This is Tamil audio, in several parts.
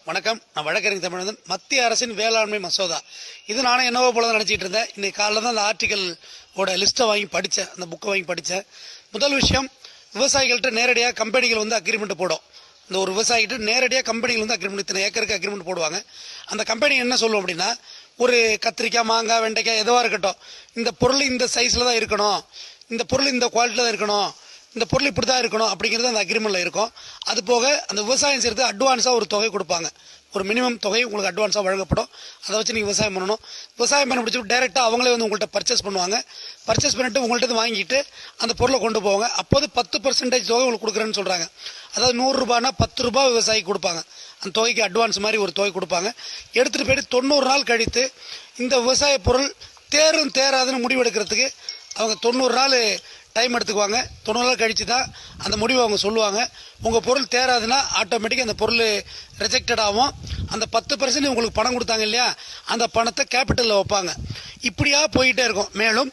வணக்கம். நான் வழக்கறிஞர் தமிழன். மத்திய அரசின் வேளாண்மை மசோதா இது நானும் என்னவோ போல தான் நினச்சிட்டு இருந்தேன். இன்னைக்கு காலையில் தான் அந்த ஆர்டிக்கலோட லிஸ்ட்டை வாங்கி படித்தேன், அந்த புக்கை வாங்கி படித்தேன். முதல் விஷயம், விவசாயிகள்கிட்ட நேரடியாக கம்பெனிகள் வந்து அக்ரிமெண்ட் போடும். இந்த ஒரு விவசாயிகிட்ட நேரடியாக கம்பெனிகள் வந்து அக்ரிமெண்ட், இத்தனை ஏக்கருக்கு அக்ரிமெண்ட் போடுவாங்க. அந்த கம்பெனி என்ன சொல்லும் அப்படின்னா, ஒரு கத்திரிக்காய், மாங்காய், வெண்டைக்காய் எதுவாக இருக்கட்டும், இந்த பொருள் இந்த சைஸில் தான் இருக்கணும், இந்த பொருள் இந்த குவாலிட்டியில் தான் இருக்கணும், இந்த பொருள் இப்படி தான் இருக்கணும் அப்படிங்கிறது அந்த அக்ரிமெண்ட்டில் இருக்கும். அது போக அந்த விவசாயம் செய்கிறது அட்வான்ஸாக ஒரு தொகை கொடுப்பாங்க. ஒரு மினிமம் தொகை உங்களுக்கு அட்வான்ஸாக வழங்கப்படும். அதை வச்சு நீங்கள் விவசாயம் பண்ணணும். விவசாயம் பண்ண முடிச்சுட்டு டேரெக்டாக அவங்களே வந்து உங்கள்கிட்ட பர்ச்சேஸ் பண்ணுவாங்க. பர்ச்சேஸ் பண்ணிட்டு உங்கள்கிட்ட வாங்கிட்டு அந்த பொருளை கொண்டு போவாங்க. அப்போது 10% தொகை உங்களுக்கு கொடுக்குறேன்னு சொல்கிறாங்க. அதாவது 100 ரூபானா 10 ரூபா விவசாயிக்கு கொடுப்பாங்க. அந்த தொகைக்கு அட்வான்ஸ் மாதிரி ஒரு தொகை கொடுப்பாங்க. எடுத்துகிட்டு போயிட்டு 90 நாள் கழித்து இந்த விவசாய பொருள் தேரும் தேராதுன்னு முடிவெடுக்கிறதுக்கு அவங்க 90 நாள் டைம் எடுத்துக்குவாங்க. 90 நாள் கழித்து தான் அந்த முடிவை அவங்க சொல்லுவாங்க. உங்கள் பொருள் தேராதுன்னா ஆட்டோமேட்டிக்காக அந்த பொருள் ரிஜெக்டட் ஆகும். அந்த 10% உங்களுக்கு பணம் கொடுத்தாங்க இல்லையா, அந்த பணத்தை கேபிட்டலில் வைப்பாங்க. இப்படியா போயிட்டே இருக்கும். மேலும்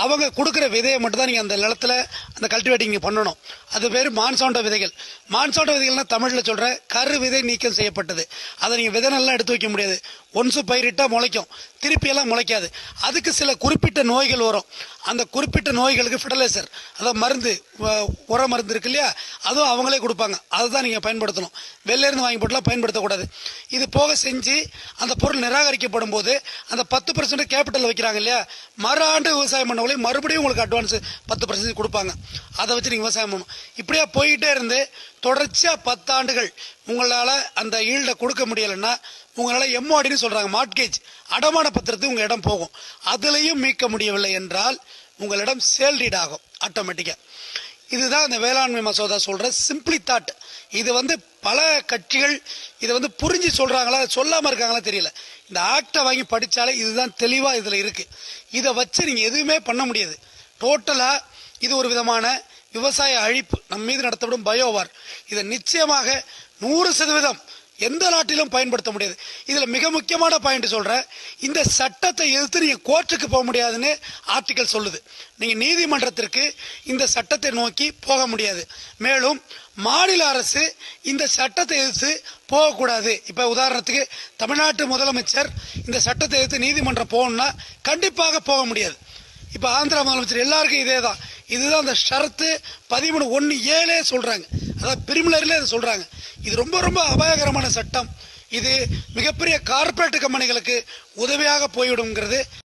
அவங்க கொடுக்குற விதையை மட்டும் தான் நீங்கள் அந்த நிலத்தில் அந்த கல்டிவேட்டிங் பண்ணணும். அது பேர் மான்சாண்டோ விதைகள். மான்சாண்டோ விதைகள்னால் தமிழில் சொல்கிற கரு விதை நீக்கம் செய்யப்பட்டது. அதை நீங்கள் விதை நல்லா எடுத்து வைக்க முடியாது. ஒன்ஸு பயிரிட்டால் முளைக்கும், திருப்பியெல்லாம் முளைக்காது. அதுக்கு சில குறிப்பிட்ட நோய்கள் வரும். அந்த குறிப்பிட்ட நோய்களுக்கு ஃபெர்டிலைசர், அதாவது மருந்து, உர மருந்து இருக்கு இல்லையா, அதுவும் அவங்களே கொடுப்பாங்க. அதுதான் நீங்கள் பயன்படுத்தணும். வெளிலேருந்து வாங்கி போட்டுலாம் பயன்படுத்தக்கூடாது. இது போக செஞ்சு அந்த பொருள் நிராகரிக்கப்படும் போது அந்த 10% கேபிட்டல் வைக்கிறாங்க இல்லையா, மறு ஆண்டு விவசாயம் பண்ணவங்களே மறுபடியும் உங்களுக்கு அட்வான்ஸ் 10% கொடுப்பாங்க. அதை வச்சு நீங்கள் விவசாயம் பண்ணணும். இப்படியா போயிட்டே இருந்து தொடர்ச்சியாக 10 ஆண்டுகள் உங்களால் அந்த ஈல்டை கொடுக்க முடியலைன்னா உங்களால் எம்ஓடின்னு சொல்கிறாங்க, மார்ட்கேஜ், அடமான பத்திரத்துக்கு உங்கள் இடம் போகும். அதுலேயும் மீட்க முடியவில்லை என்றால் உங்களிடம் சேல் டீட் ஆகும் ஆட்டோமேட்டிக்காக. இதுதான் இந்த வேளாண்மை மசோதா சொல்கிற சிம்பிளி தாட். இது வந்து பல கட்சிகள் இதை வந்து புரிஞ்சு சொல்கிறாங்களா, சொல்லாமல் இருக்காங்களா தெரியல. இந்த ஆக்டை வாங்கி படித்தாலே இதுதான் தெளிவாக இதில் இருக்குது. இதை வச்சு நீங்கள் எதுவுமே பண்ண முடியாது. டோட்டலாக இது ஒரு விதமான விவசாய அழிப்பு, நம்ம மீது நடத்தப்படும் பயோவார். இதை நிச்சயமாக 100% எந்த நாட்டிலும் பயன்படுத்த முடியாது. இதில் மிக முக்கியமான பாயிண்ட் சொல்கிறேன், இந்த சட்டத்தை எதிர்த்து நீங்கள் கோர்ட்டுக்கு போக முடியாதுன்னு ஆர்டிக்கல் சொல்லுது. நீங்கள் நீதிமன்றத்திற்கு இந்த சட்டத்தை நோக்கி போக முடியாது. மேலும் மாநில அரசு இந்த சட்டத்தை எதிர்த்து போகக்கூடாது. இப்போ உதாரணத்துக்கு தமிழ்நாட்டு முதலமைச்சர் இந்த சட்டத்தை எதிர்த்து நீதிமன்றம் போகணும்னா கண்டிப்பாக போக முடியாது. இப்போ ஆந்திரா முதலமைச்சர் எல்லாருக்கும் இதே தான். இதுதான் அந்த ஷரத்து 13(1)(7) சொல்கிறாங்க. அதாவது பிரிமினரியில் இதை சொல்கிறாங்க. இது ரொம்ப ரொம்ப அபாயகரமான சட்டம். இது மிகப்பெரிய கார்ப்பரேட் கம்பெனிகளுக்கு உதவியாக போய்விடுங்கிறது